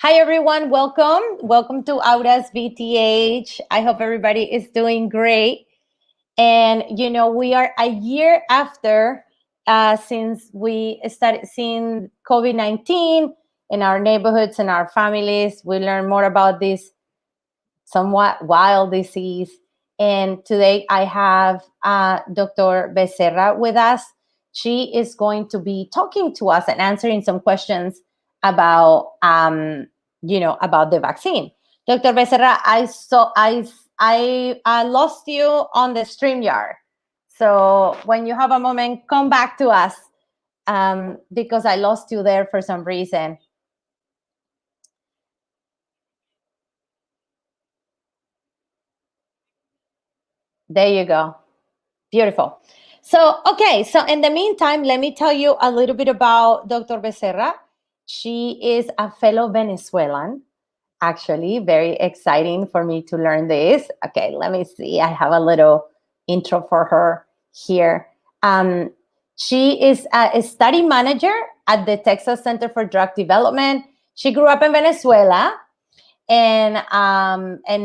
Hi, everyone. Welcome. Welcome to Aura's BTH. I hope everybody is doing great. And, we are a year after since we started seeing COVID-19 in our neighborhoods and our families. We learned more about this somewhat wild disease. And today I have Dr. Becerra with us. She is going to be talking to us and answering some questions about, about the vaccine. Dr. Becerra, I lost you on the StreamYard. So when you have a moment, come back to us because I lost you there for some reason. There you go. Beautiful. So in the meantime, let me tell you a little bit about Dr. Becerra. She is a fellow Venezuelan. Actually, very exciting for me to learn this. Okay, let me see. I have a little intro for her here. She is a study manager at the Texas Center for Drug Development. She grew up in Venezuela, and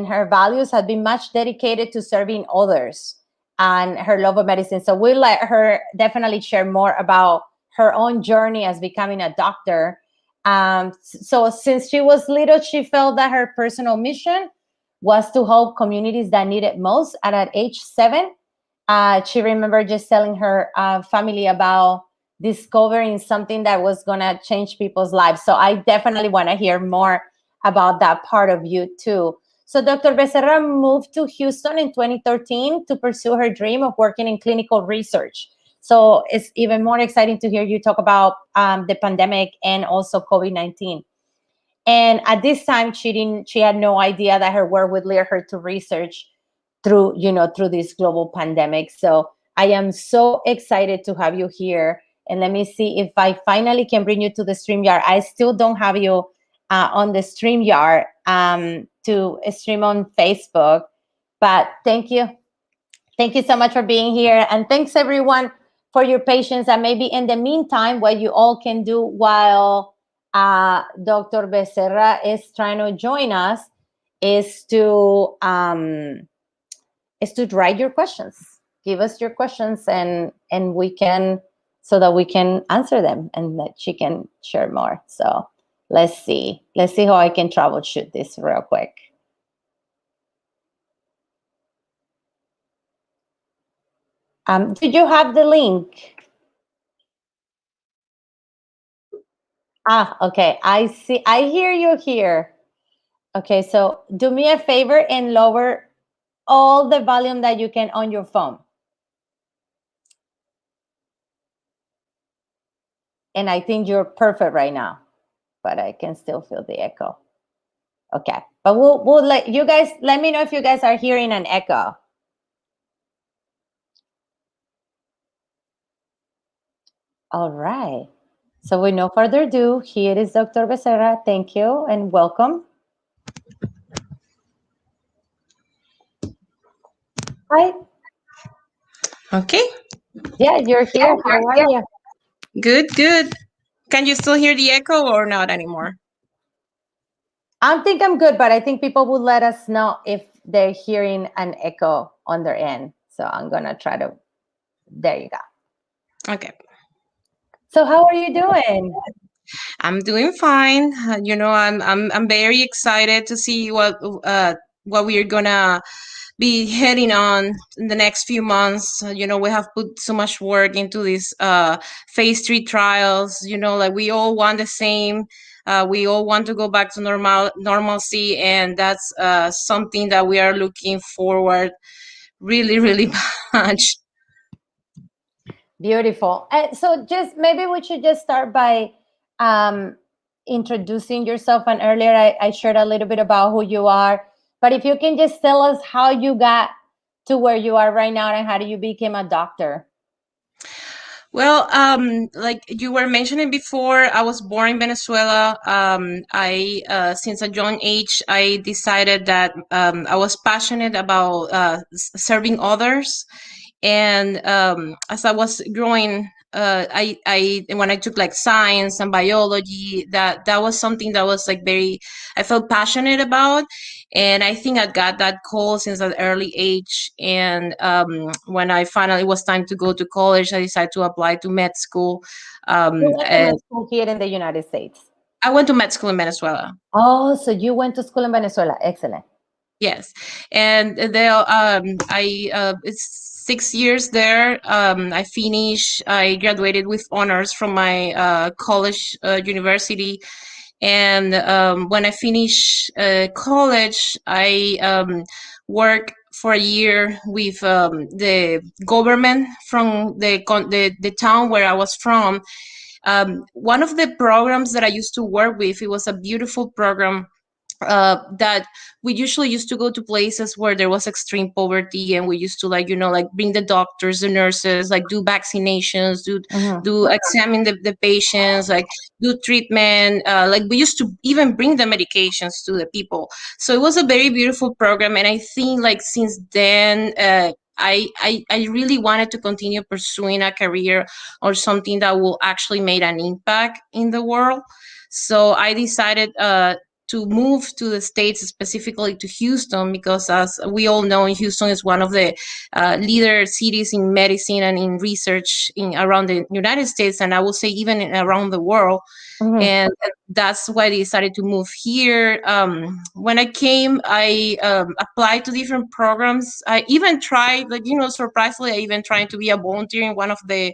her values have been much dedicated to serving others and her love of medicine. So we'll let her definitely share more about her own journey as becoming a doctor. So since she was little, she felt that her personal mission was to help communities that need it most. And at age 7, she remembered just telling her family about discovering something that was going to change people's lives. So I definitely want to hear more about that part of you too. So Dr. Becerra moved to Houston in 2013 to pursue her dream of working in clinical research. So it's even more exciting to hear you talk about the pandemic and also COVID-19. And at this time, she had no idea that her work would lead her to research through this global pandemic. So I am so excited to have you here. And let me see if I finally can bring you to the StreamYard. I still don't have you on the StreamYard to stream on Facebook. But thank you. Thank you so much for being here. And thanks, everyone, for your patience. And maybe in the meantime, what you all can do while Dr. Becerra is trying to join us is to write your questions. Give us your questions and we can, so that we can answer them and that she can share more. So let's see how I can troubleshoot this real quick. Did you have the link? Okay. I see. I hear you here. Okay, so do me a favor and lower all the volume that you can on your phone. And I think you're perfect right now, but I can still feel the echo. Okay, but we'll let you guys, let me know if you guys are hearing an echo. All right. So with no further ado, here is Dr. Becerra. Thank you and welcome. Hi. Okay. Yeah, you're here. How are you? Good, good. Can you still hear the echo or not anymore? I think I'm good, but I think people will let us know if they're hearing an echo on their end. So I'm going to try to, there you go. Okay. So how are you doing? I'm doing fine. I'm very excited to see what we are gonna be heading on in the next few months. We have put so much work into these phase 3 trials. Like we all want the same. We all want to go back to normalcy, and that's something that we are looking forward really, really much. Beautiful. So just maybe we should just start by introducing yourself. And earlier I shared a little bit about who you are, but if you can just tell us how you got to where you are right now and how you became a doctor. Well, like you were mentioning before, I was born in Venezuela. Since a young age, I decided that I was passionate about serving others. And as I was growing I when I took like science and biology, that was something that was like I felt passionate about, and I think I got that call since an early age. And when I finally was time to go to college, I decided to apply to med school. You went to And med school here in the United States. I went to med school in Venezuela. Oh, so you went to school in Venezuela. Excellent. Yes, and it's 6 years there. I finished. I graduated with honors from my college university, and when I finished college, I worked for a year with the government from the town where I was from. One of the programs that I used to work with, it was a beautiful program that we usually used to go to places where there was extreme poverty, and we used to like like bring the doctors, the nurses, like do vaccinations, do examine the patients, like do treatment, like we used to even bring the medications to the people. So it was a very beautiful program, and I think like since then I really wanted to continue pursuing a career or something that will actually make an impact in the world. So I decided to move to the States, specifically to Houston, because as we all know, Houston is one of the leader cities in medicine and in research around the United States, and I will say even around the world. And that's why I decided to move here. When I came, I applied to different programs. I even tried, like, surprisingly, I even tried to be a volunteer in one of the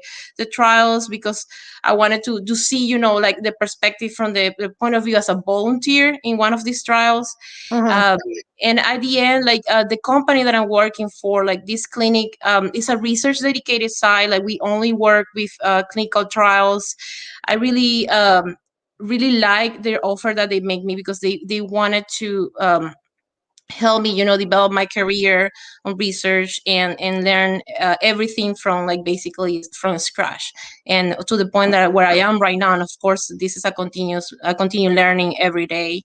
trials, because I wanted to see, like the perspective from the point of view as a volunteer in one of these trials. And at the end, like the company that I'm working for, like this clinic, is a research dedicated site. Like we only work with clinical trials. I really like their offer that they make me, because they wanted to help me develop my career on research and learn everything from like basically from scratch, and to the point that where I am right now. And of course this is a continue learning every day.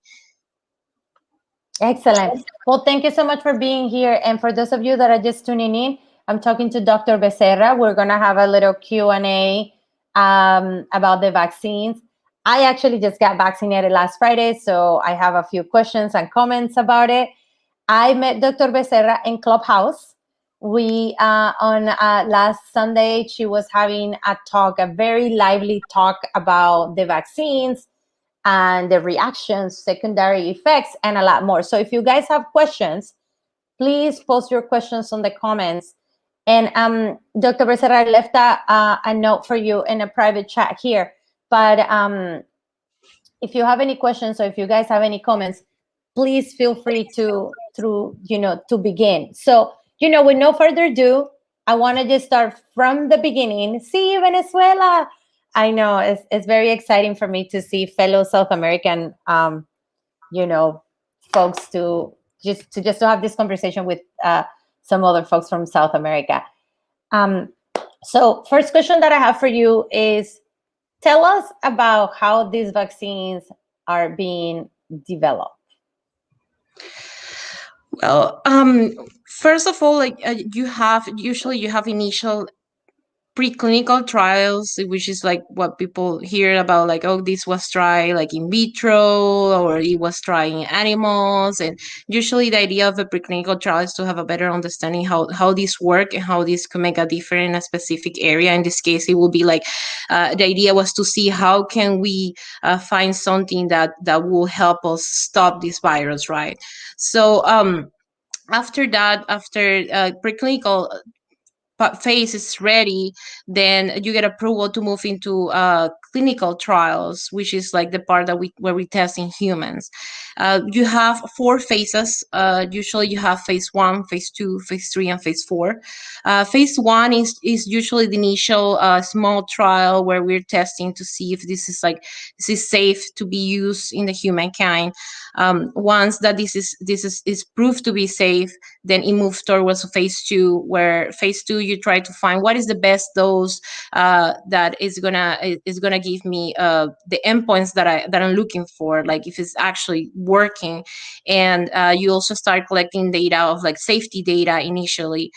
Excellent. Well, thank you so much for being here. And for those of you that are just tuning in, I'm talking to Dr. Becerra. We're going to have a little Q&A about the vaccines. I actually just got vaccinated last Friday, so I have a few questions and comments about it. I met Dr. Becerra in Clubhouse. We, on last Sunday, she was having a talk, a very lively talk about the vaccines and the reactions, secondary effects, and a lot more. So if you guys have questions, please post your questions on the comments. And Dr. Becerra, I left a note for you in a private chat here. But if you have any questions, or if you guys have any comments, please feel free to begin. So, with no further ado, I want to just start from the beginning. See you, Venezuela. I know it's very exciting for me to see fellow South American, folks to have this conversation with some other folks from South America. So first question that I have for you is, tell us about how these vaccines are being developed. Well, first of all, like you have initial preclinical trials, which is like what people hear about, like, oh, this was tried like in vitro, or it was tried in animals. And usually the idea of a preclinical trial is to have a better understanding how these work and how this can make a difference in a specific area. In this case, it will be like the idea was to see how can we find something that will help us stop this virus, right? So after preclinical phase is ready, then you get approval to move into clinical trials, which is like the part that where we test in humans. You have 4 phases. Usually you have phase 1, phase 2, phase 3, and phase 4. Phase 1 is usually the initial small trial where we're testing to see if this is safe to be used in the humankind. Once that this is proved to be safe, then it moves towards phase 2, where phase 2 you try to find what is the best dose that is gonna give me the endpoints that I'm looking for, like if it's actually working. And you also start collecting data of like safety data initially.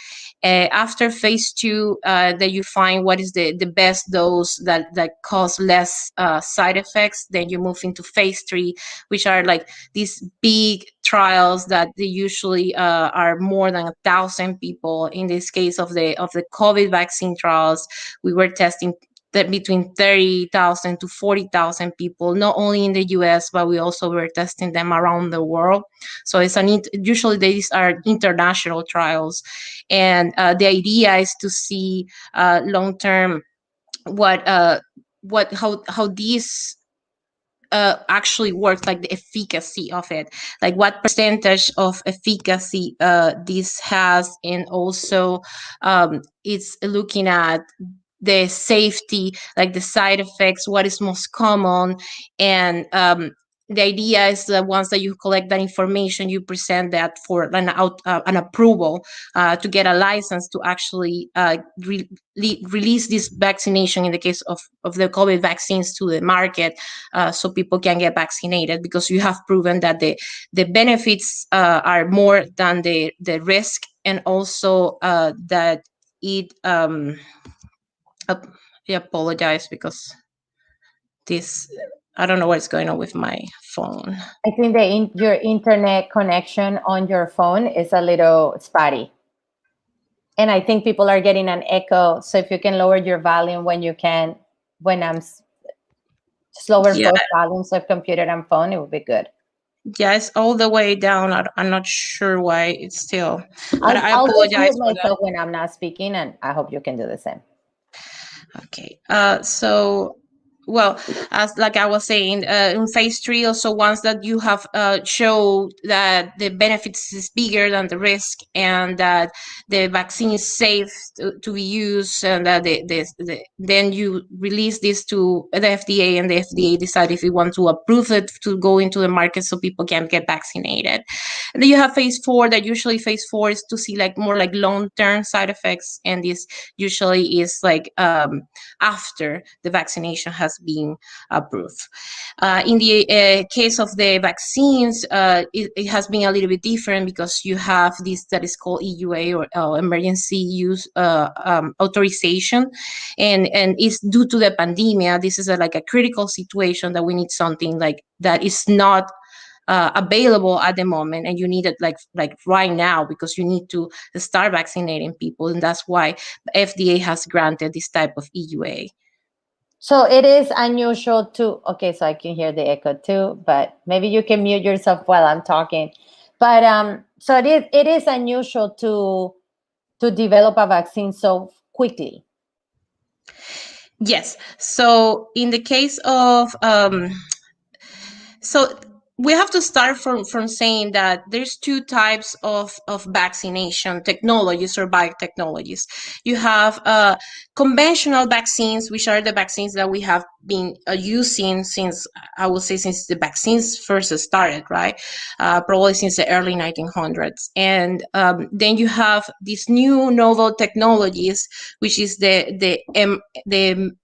After phase 2, that you find what is the best dose that cause less side effects, then you move into phase 3, which are like these big trials that they usually are more than 1,000 people. In this case of the COVID vaccine trials, we were testing that between 30,000 to 40,000 people, not only in the US, but we also were testing them around the world. So it's usually these are international trials, and the idea is to see long-term how these actually works, like the efficacy of it, like what percentage of efficacy this has, and also it's looking at the safety, like the side effects, what is most common. And the idea is that once that you collect that information, you present that for an approval to get a license to actually release this vaccination, in the case of the COVID vaccines, to the market, so people can get vaccinated, because you have proven that the benefits are more than the risk, and also that it I apologize because I don't know what's going on with my phone. I think your internet connection on your phone is a little spotty. And I think people are getting an echo. So if you can lower your volume when I'm slower both volumes of computer and phone, it would be good. Yeah, it's all the way down. I'm not sure why it's still, but I I'll apologize just mute myself when I'm not speaking, and I hope you can do the same. Okay. So, well, as like I was saying, in phase 3, also once that you have showed that the benefits is bigger than the risk, and that the vaccine is safe to be used, and that then you release this to the FDA, and the FDA decide if you want to approve it to go into the market so people can get vaccinated. And then you have phase 4, that usually phase 4 is to see like more like long-term side effects, and this usually is like after the vaccination has been approved. In the case of the vaccines, it has been a little bit different, because you have this that is called EUA, or emergency use authorization, and it's due to the pandemic. This is like a critical situation that we need something like that is not available at the moment, and you need it like right now, because you need to start vaccinating people, and that's why FDA has granted this type of EUA. So it is unusual to, okay, so I can hear the echo too, but maybe you can mute yourself while I'm talking. But so it is unusual to develop a vaccine so quickly. Yes. So in the case of so we have to start from saying that there's two types of vaccination technologies, or biotechnologies. You have conventional vaccines, which are the vaccines that we have been using since, I would say, since the vaccines first started, right? Probably since the early 1900s. And then you have these new novel technologies, which is the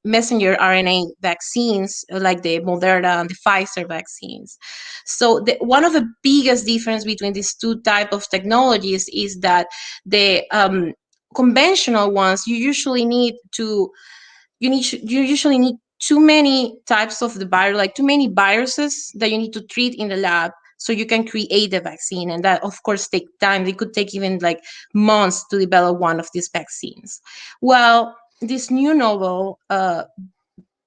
messenger RNA vaccines, like the Moderna and the Pfizer vaccines. So one of the biggest difference between these two type of technologies is that the conventional ones, you usually need too many types of the virus, like too many viruses that you need to treat in the lab, so you can create the vaccine, and that of course take time. It could take even like months to develop one of these vaccines. Well, this new novel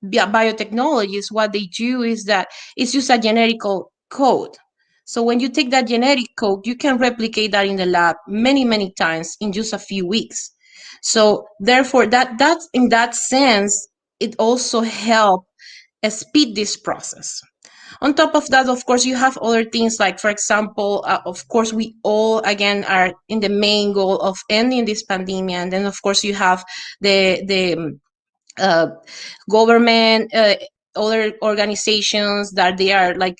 biotechnologies, what they do is that it's just a genetic code. So when you take that genetic code, you can replicate that in the lab many times in just a few weeks. So therefore, that's in that sense, it also helps speed this process. On top of that, of course, you have other things, like, for example, of course, we all, again, are in the main goal of ending this pandemic. And then, of course, you have the government, other organizations that they are like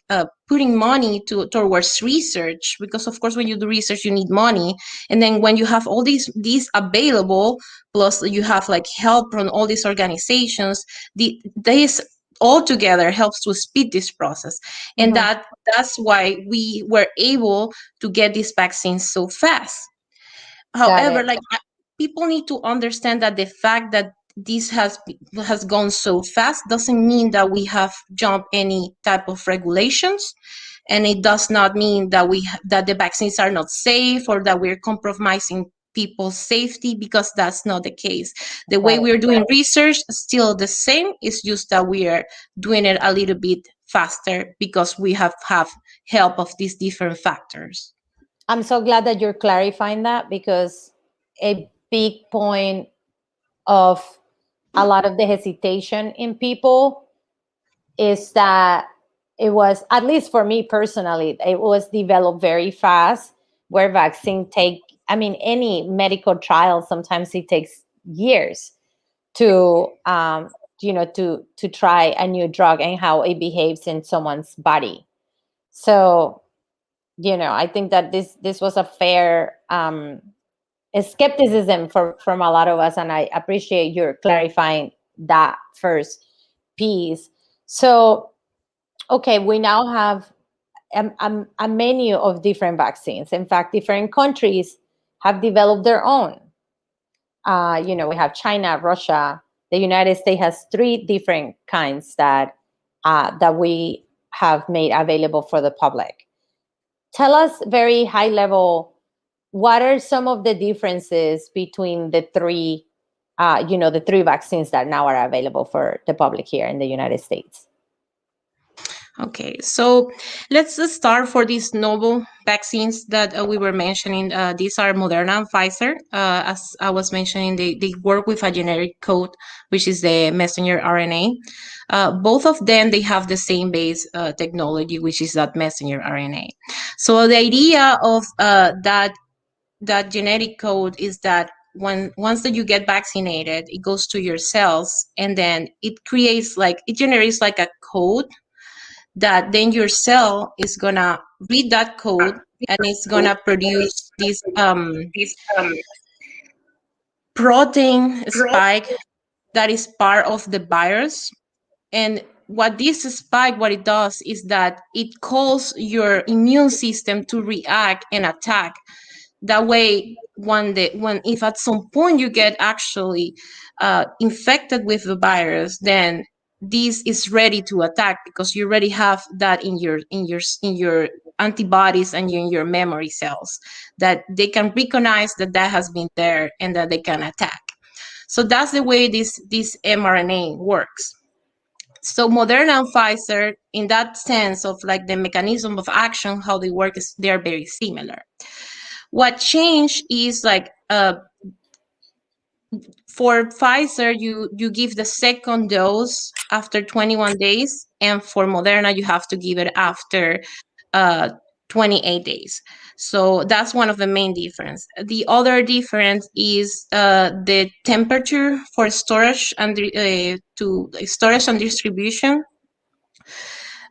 putting money towards research, because of course when you do research you need money, and then when you have all these available, plus you have like help from all these organizations, these all together helps to speed this process, and Mhm. that's why we were able to get these vaccines so fast. Got However, it. like people need to understand that the fact that this has gone so fast doesn't mean that we have jumped any type of regulations, and it does not mean that that the vaccines are not safe or that we're compromising people's safety, because that's not the case. The way Right. we're doing research is still the same. It's just that we are doing it a little bit faster because we have help of these different factors. I'm so glad that you're clarifying that, because a big point of a lot of the hesitation in people is that it was, at least for me personally, it was developed very fast, where vaccine take, I mean, any medical trial, sometimes it takes years to to try a new drug and how it behaves in someone's body. So I think that this was a fair skepticism from a lot of us, and I appreciate your clarifying that first piece. So, okay, we now have a menu of different vaccines. In fact, different countries have developed their own. We have China, Russia. The United States has three different kinds that we have made available for the public. Tell us, very high level, what are some of the differences between the three vaccines that now are available for the public here in the United States? Okay, so let's just start for these novel vaccines that we were mentioning. These are Moderna and Pfizer. As I was mentioning, they work with a generic code, which is the messenger RNA. Both of them, they have the same base technology, which is that messenger RNA. So the idea of that genetic code is that once that you get vaccinated, it goes to your cells, and then it generates like a code that then your cell is gonna read that code, and it's gonna produce this protein spike that is part of the virus. And what this spike, what it does is that it calls your immune system to react and attack. That way, when if at some point you get actually infected with the virus, then this is ready to attack, because you already have that in your antibodies and in your memory cells, that they can recognize that has been there and that they can attack. So that's the way this mRNA works. So Moderna and Pfizer, in that sense of like the mechanism of action, how they work, is they are very similar. What changed is like for Pfizer, you give the second dose after 21 days, and for Moderna, you have to give it after 28 days. So that's one of the main difference. The other difference is the temperature for storage and to storage and distribution.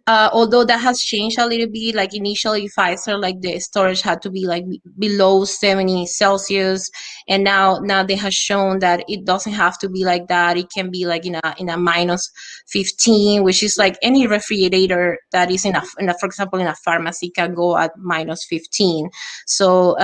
Although that has changed a little bit, like initially Pfizer, like the storage had to be like below 70 Celsius, and now they have shown that it doesn't have to be like that. It can be like in a minus 15, which is like any refrigerator that is for example, in a pharmacy can go at minus 15. So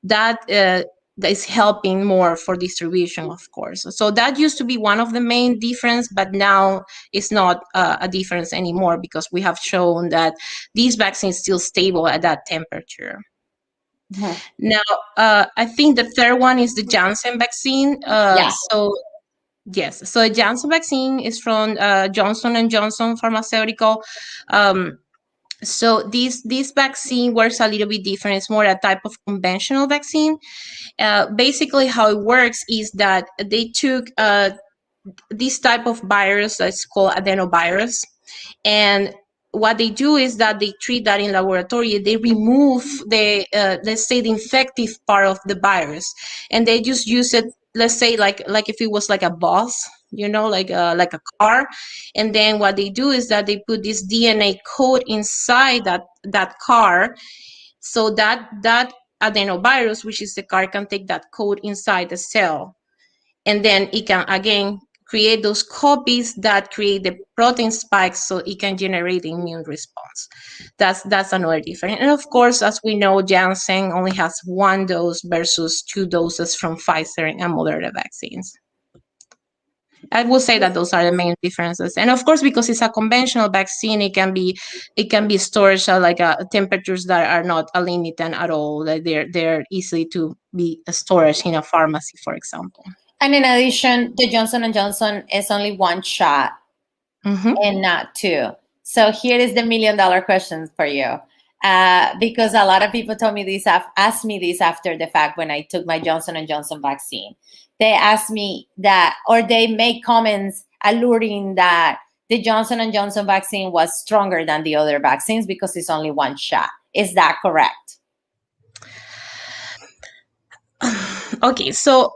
that is helping more for distribution, of course. So that used to be one of the main difference, but now it's not a difference anymore, because we have shown that these vaccines still stable at that temperature. Mhm. Now, I think the third one is the Janssen vaccine. Yeah. So yes, so the Janssen vaccine is from Johnson and Johnson Pharmaceutical. So this vaccine works a little bit different. It's more a type of conventional vaccine. Basically, how it works is that they took this type of virus that's called adenovirus, and what they do is that they treat that in laboratory. They remove the let's say the infective part of the virus, and they just use it, let's say like if it was like a bus, like a car. And then what they do is that they put this DNA code inside that car, so that adenovirus, which is the car, can take that code inside the cell, and then it can again create those copies that create the protein spikes so it can generate the immune response. That's another difference. And of course, as we know, Janssen only has 1 dose versus 2 doses from Pfizer and Moderna vaccines. I will say that those are the main differences. And of course, because it's a conventional vaccine, it can be stored at temperatures that are not a limit at all. Like they're easily to be stored in a pharmacy, for example. And in addition, the Johnson & Johnson is only 1 shot and not 2. So here is the $1 million question for you. Because a lot of people asked me this after the fact when I took my Johnson & Johnson vaccine. They asked me that, or they make comments alluding that the Johnson & Johnson vaccine was stronger than the other vaccines because it's only 1 shot. Is that correct? Okay, so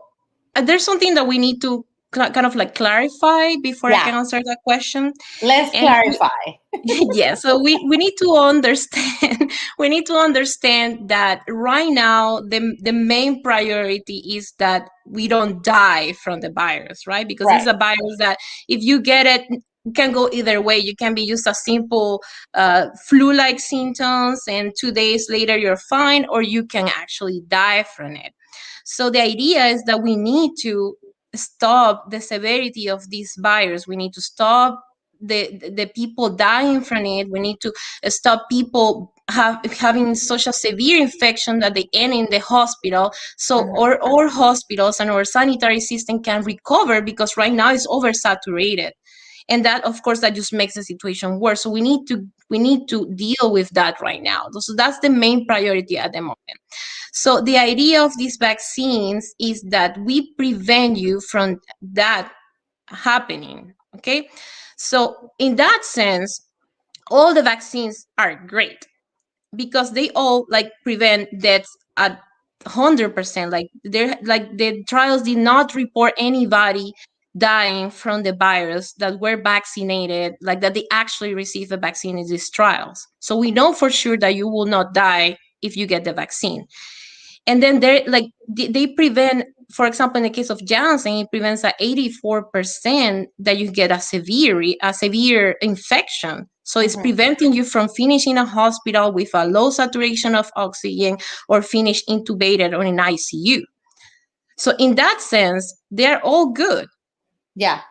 there's something that we need to kind of like clarify before I can answer that question. Let's clarify. Yeah, so we need to understand that right now the main priority is that we don't die from the virus, right? Because it's a virus that if you get it can go either way. You can be used as simple flu-like symptoms and 2 days later you're fine, or you can actually die from it. So the idea is that we need to stop the severity of this virus. We need to stop the people dying from it. We need to stop people having such a severe infection that they end in the hospital. So our hospitals and our sanitary system can recover, because right now it's oversaturated. And that, of course, that just makes the situation worse. So we need to deal with that right now. So that's the main priority at the moment. So the idea of these vaccines is that we prevent you from that happening, okay? So in that sense, all the vaccines are great because they all prevent deaths at 100%. The trials did not report anybody dying from the virus that were vaccinated, that they actually received a vaccine in these trials. So we know for sure that you will not die if you get the vaccine. And then they prevent, for example, in the case of Janssen, it prevents 84% that you get a severe infection. So it's preventing you from finishing a hospital with a low saturation of oxygen or finish intubated or in ICU. So in that sense, they're all good. Yeah.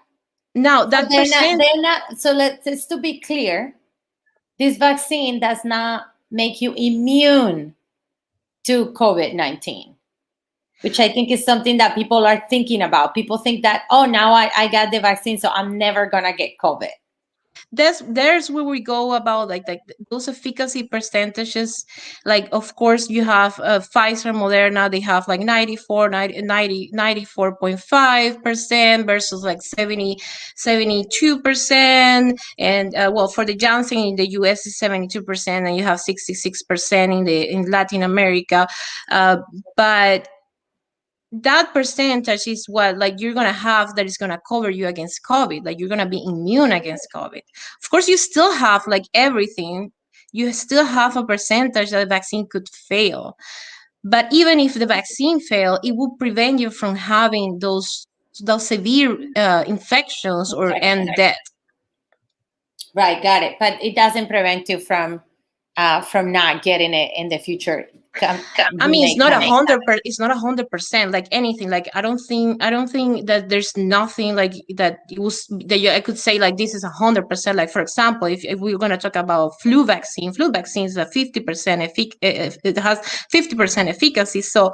Now that they're not. So just to be clear, this vaccine does not make you immune to COVID-19, which I think is something that people are thinking about. People think that, oh, now I got the vaccine, so I'm never gonna get COVID. There's where we go about those efficacy percentages. Of course, you have Pfizer, Moderna, they have 94.5% versus 72%. And for the Janssen in the US is 72%, and you have 66% in Latin America. But that percentage is what you're going to have that is going to cover you against COVID. You're going to be immune against COVID. Of course, you still have everything. You still have a percentage that the vaccine could fail. But even if the vaccine fail, it will prevent you from having those severe infections or end death. Right, got it. But it doesn't prevent you from not getting it in the future. I mean, it's not 100%. It's not 100% like anything. I don't think that there's nothing that I could say this is 100%. For example, if we're going to talk about flu vaccine is a 50%. It has 50% efficacy. So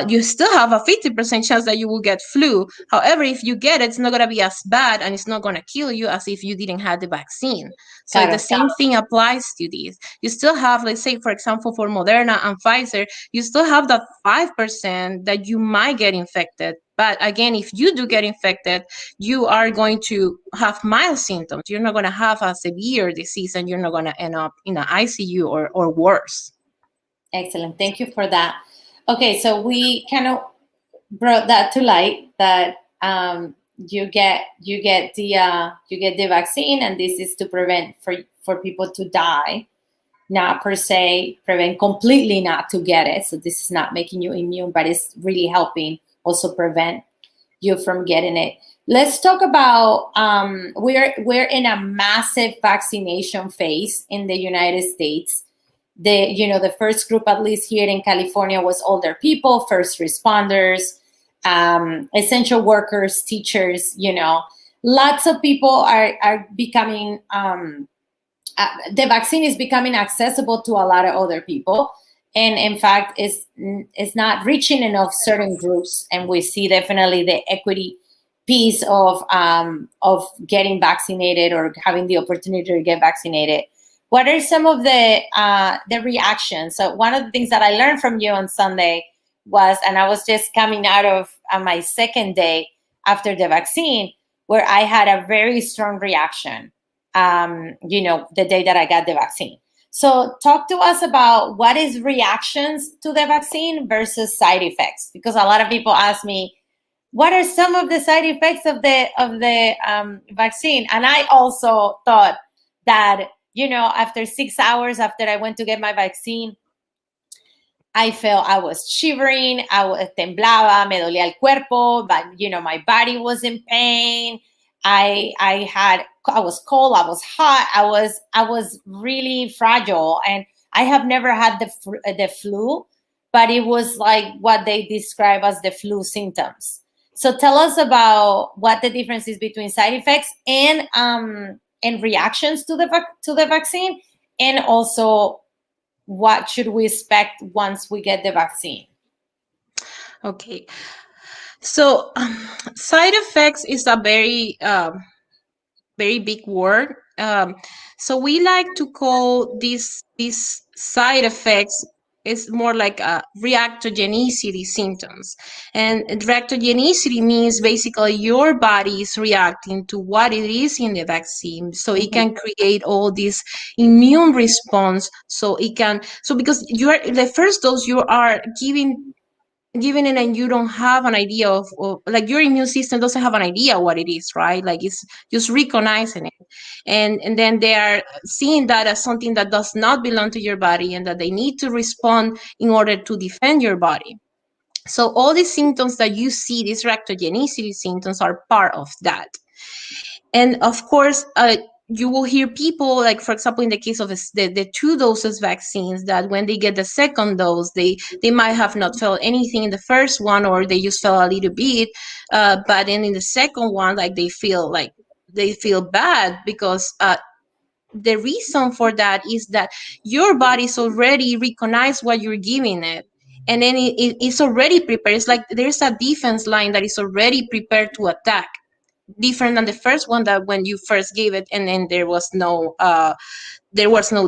you still have a 50% chance that you will get flu. However, if you get it, it's not going to be as bad, and it's not going to kill you as if you didn't have the vaccine. So the same thing applies to these. You still have, let's say, for example, for Moderna and Pfizer, you still have that 5% that you might get infected. But again, if you do get infected, you are going to have mild symptoms. You're not going to have a severe disease, and you're not going to end up in an ICU or worse. Excellent. Thank you for that. Okay, so we kind of brought that to light that you get the vaccine, and this is to prevent for people to die, not per se prevent completely not to get it. So this is not making you immune, but it's really helping also prevent you from getting it. let's talk about we're in a massive vaccination phase in the United States. The first group, at least here in California, was older people, first responders, essential workers, teachers. Lots of people are becoming the vaccine is becoming accessible to a lot of other people, and in fact it's not reaching enough certain groups, and we see definitely the equity piece of getting vaccinated or having the opportunity to get vaccinated. What are some of the reactions? So one of the things that I learned from you on Sunday was, and I was just coming out of my second day after the vaccine, where I had a very strong reaction, the day that I got the vaccine. So talk to us about what is reactions to the vaccine versus side effects, because a lot of people ask me, what are some of the side effects of the vaccine? And I also thought that, after 6 hours after I went to get my vaccine, I felt I was shivering, I was temblaba, me dolía el cuerpo, but my body was in pain. I was cold, I was hot, I was really fragile, and I have never had the flu, but it was like what they describe as the flu symptoms. So tell us about what the difference is between side effects and reactions to the vaccine, and also what should we expect once we get the vaccine? Okay. So side effects is a very big word. So we like to call these side effects is more like reactogenicity symptoms. And reactogenicity means basically your body is reacting to what it is in the vaccine. So it can create all this immune response. So because you are the first dose, you are giving it, and you don't have an idea of like your immune system doesn't have an idea what it is, right? Like it's just recognizing it, and then they are seeing that as something that does not belong to your body, and that they need to respond in order to defend your body. So all these symptoms that you see, these reactogenicity symptoms, are part of that. And of course, you will hear people, like, for example, in the case of the 2 doses vaccines, that when they get the second dose, they might have not felt anything in the first one, or they just felt a little bit, but then in the second one, like, they feel bad, because the reason for that is that your body's already recognized what you're giving it, and then it's already prepared. It's like there's a defense line that is already prepared to attack, different than the first one, that when you first gave it, and then there was no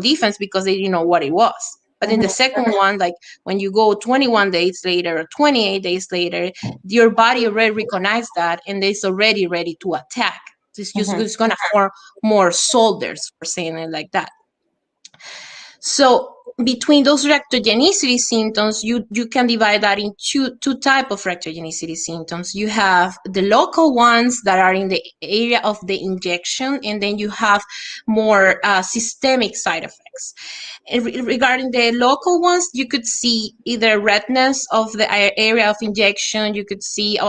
defense because they didn't know what it was. But in the second one, like when you go 21 days later or 28 days later, your body already recognized that, and it's already ready to attack. It's just it's going to form more soldiers, for saying it like that. So between those reactogenicity symptoms, you can divide that into two types of reactogenicity symptoms. You have the local ones that are in the area of the injection, and then you have more systemic side effects. Regarding the local ones, you could see either redness of the area of injection, you could see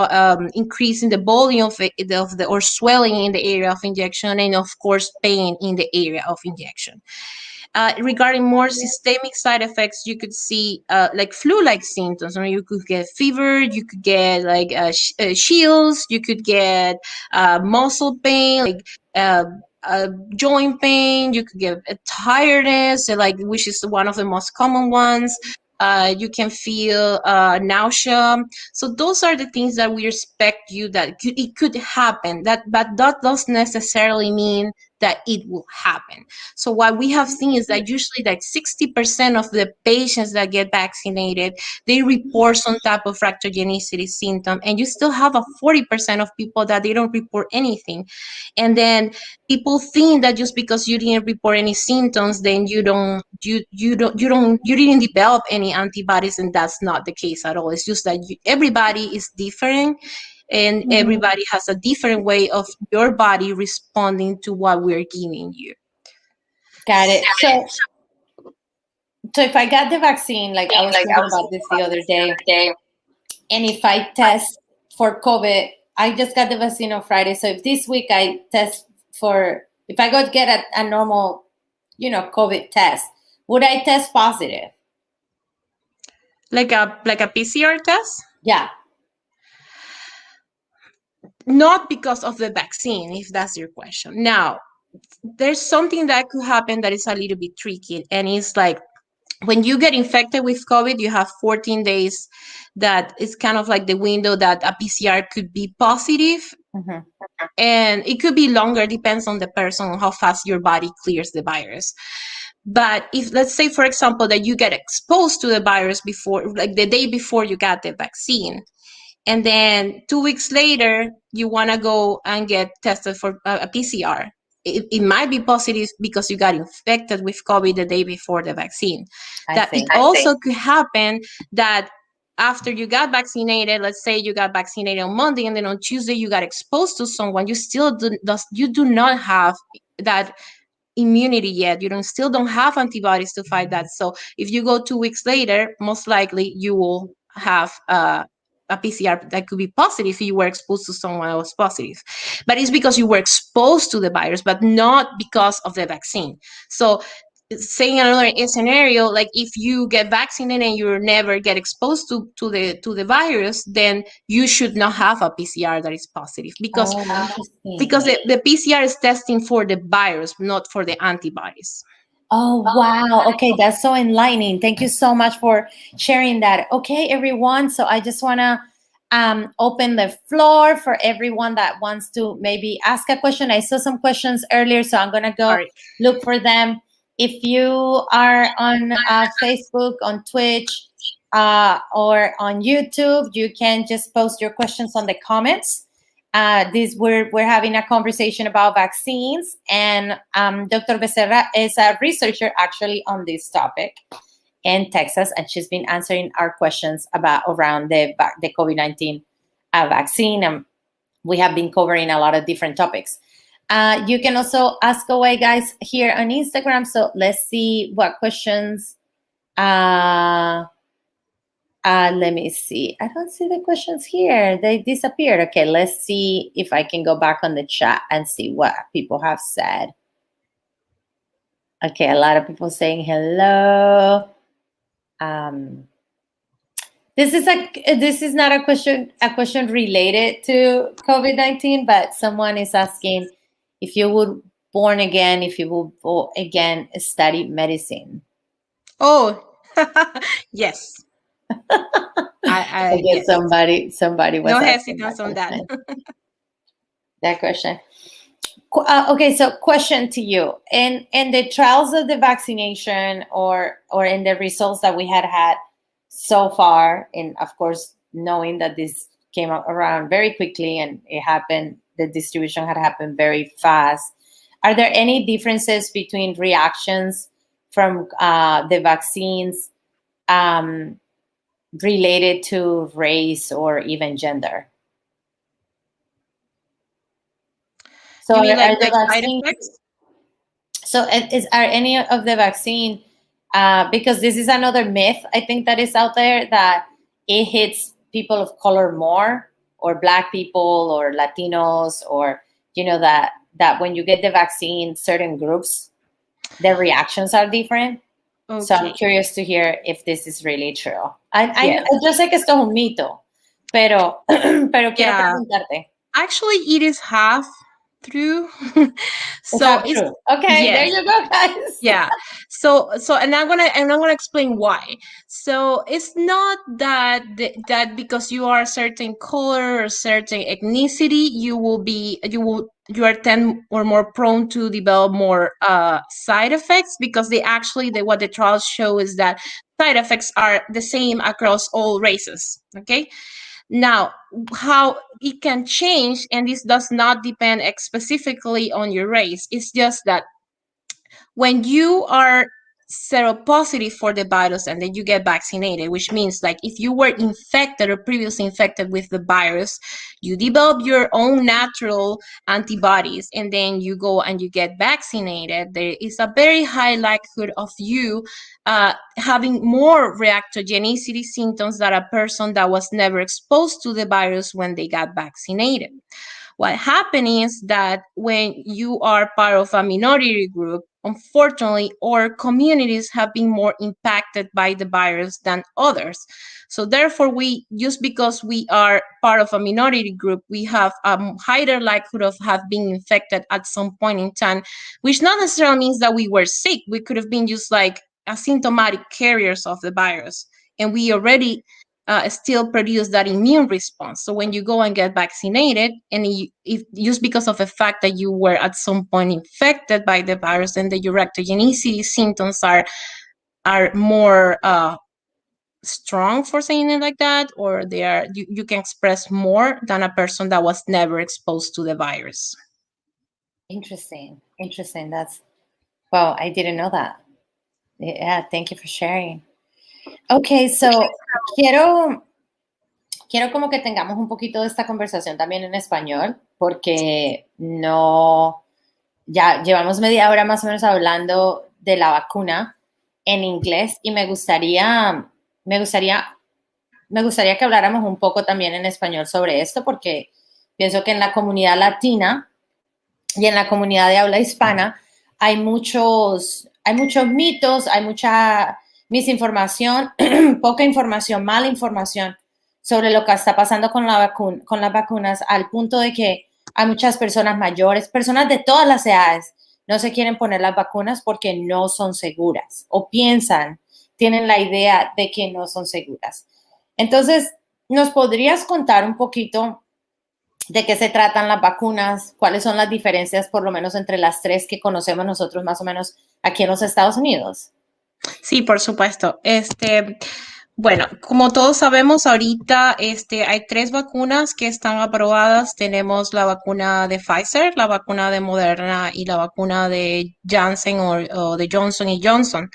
increase in the volume of the or swelling in the area of injection, and of course pain in the area of injection. Regarding more systemic side effects, you could see like flu-like symptoms. I mean, you could get fever, you could get like chills, you could get muscle pain, like joint pain, you could get tiredness, like, which is one of the most common ones. You can feel nausea. So those are the things that we expect it could happen. But that doesn't necessarily mean that it will happen. So what we have seen is that usually like 60% of the patients that get vaccinated, they report some type of reactogenicity symptom, and you still have a 40% of people that they don't report anything. And then people think that just because you didn't report any symptoms, then you didn't develop any antibodies, and that's not the case at all. It's just that everybody is different, and everybody has a different way of your body responding to what we're giving you. Got it. So if I got the vaccine, like I was thinking about this the other day, and if I test for COVID I just got the vaccine on Friday. So if this week I test if I go to get a normal, COVID test, would I test positive? Like a PCR test? Yeah. Not because of the vaccine, if that's your question. Now, there's something that could happen that is a little bit tricky, and it's like when you get infected with COVID, you have 14 days that is kind of like the window that a PCR could be positive. Mm-hmm. And it could be longer, depends on the person, on how fast your body clears the virus. But if, let's say, for example, that you get exposed to the virus before, like the day before you got the vaccine, and then 2 weeks later, you want to go and get tested for a PCR. It might be positive because you got infected with COVID the day before the vaccine. It also could happen that after you got vaccinated, let's say you got vaccinated on Monday, and then on Tuesday you got exposed to someone, you do not have that immunity yet. You still don't have antibodies to fight that. So if you go 2 weeks later, most likely you will have a PCR that could be positive if you were exposed to someone that was positive. But it's because you were exposed to the virus, but not because of the vaccine. So saying another scenario, like if you get vaccinated and you never get exposed to the virus, then you should not have a PCR that is positive because the PCR is testing for the virus, not for the antibodies. Oh, wow. Okay, that's so enlightening. Thank you so much for sharing that. Okay, everyone. So I just want to open the floor for everyone that wants to maybe ask a question. I saw some questions earlier, so I'm going to go look for them. If you are on Facebook, on Twitch, or on YouTube, you can just post your questions on the comments. We're having a conversation about vaccines, and Dr. Becerra is a researcher actually on this topic in Texas, and she's been answering our questions around the COVID-19 vaccine, and we have been covering a lot of different topics. You can also ask away, guys, here on Instagram. So let's see what questions. Let me see. I don't see the questions here. They disappeared. Okay, let's see if I can go back on the chat and see what people have said. Okay, a lot of people saying hello. This is not a question related to COVID-19, but someone is asking if you would born again, if you would again study medicine. Oh, yes. I guess somebody was no hesitance on that. That question. Okay, so question to you: in the trials of the vaccination, or in the results that we had so far, and of course knowing that this came around very quickly and it happened, the distribution had happened very fast. Are there any differences between reactions from the vaccines related to race or even gender? So you mean like side effects? So are any of the vaccine, because this is another myth, I think, that is out there, that it hits people of color more, or Black people, or Latinos, or, that when you get the vaccine, certain groups, their reactions are different. Okay. So I'm curious to hear if this is really true. Yo sé que esto es un mito, pero quiero preguntarte. Actually, it is half true. So it's true. Okay, yes. There you go, guys. Yeah. So and I'm gonna explain why. So it's not that because you are a certain color or certain ethnicity, you are 10 or more prone to develop more side effects, because what the trials show is that side effects are the same across all races. Okay. Now, how it can change, and this does not depend specifically on your race, it's just that when you are seropositive for the virus and then you get vaccinated, which means like if you were infected or previously infected with the virus, you develop your own natural antibodies and then you go and you get vaccinated, there is a very high likelihood of you having more reactogenicity symptoms than a person that was never exposed to the virus when they got vaccinated. What happens is that when you are part of a minority group, unfortunately, our communities have been more impacted by the virus than others. So therefore, just because we are part of a minority group, we have a higher likelihood of have been infected at some point in time, which not necessarily means that we were sick. We could have been just like asymptomatic carriers of the virus. And we already still produce that immune response. So when you go and get vaccinated, and if just because of the fact that you were at some point infected by the virus, then the reactogenicity symptoms are more strong, for saying it like that, or you can express more than a person that was never exposed to the virus. Interesting. That's, well, I didn't know that. Yeah, thank you for sharing. Okay, so quiero como que tengamos un poquito de esta conversación también en español, porque ya llevamos media hora más o menos hablando de la vacuna en inglés y me gustaría que habláramos un poco también en español sobre esto, porque pienso que en la comunidad latina y en la comunidad de habla hispana hay muchos mitos, hay mucha misinformación, poca información, mala información sobre lo que está pasando con las vacunas, al punto de que hay muchas personas mayores, personas de todas las edades, no se quieren poner las vacunas porque no son seguras o tienen la idea de que no son seguras. Entonces, ¿nos podrías contar un poquito de qué se tratan las vacunas? ¿Cuáles son las diferencias, por lo menos entre las tres que conocemos nosotros más o menos aquí en los Estados Unidos? Sí, por supuesto. Bueno, como todos sabemos, ahorita hay 3 vacunas que están aprobadas. Tenemos la vacuna de Pfizer, la vacuna de Moderna y la vacuna de Janssen o de Johnson Johnson.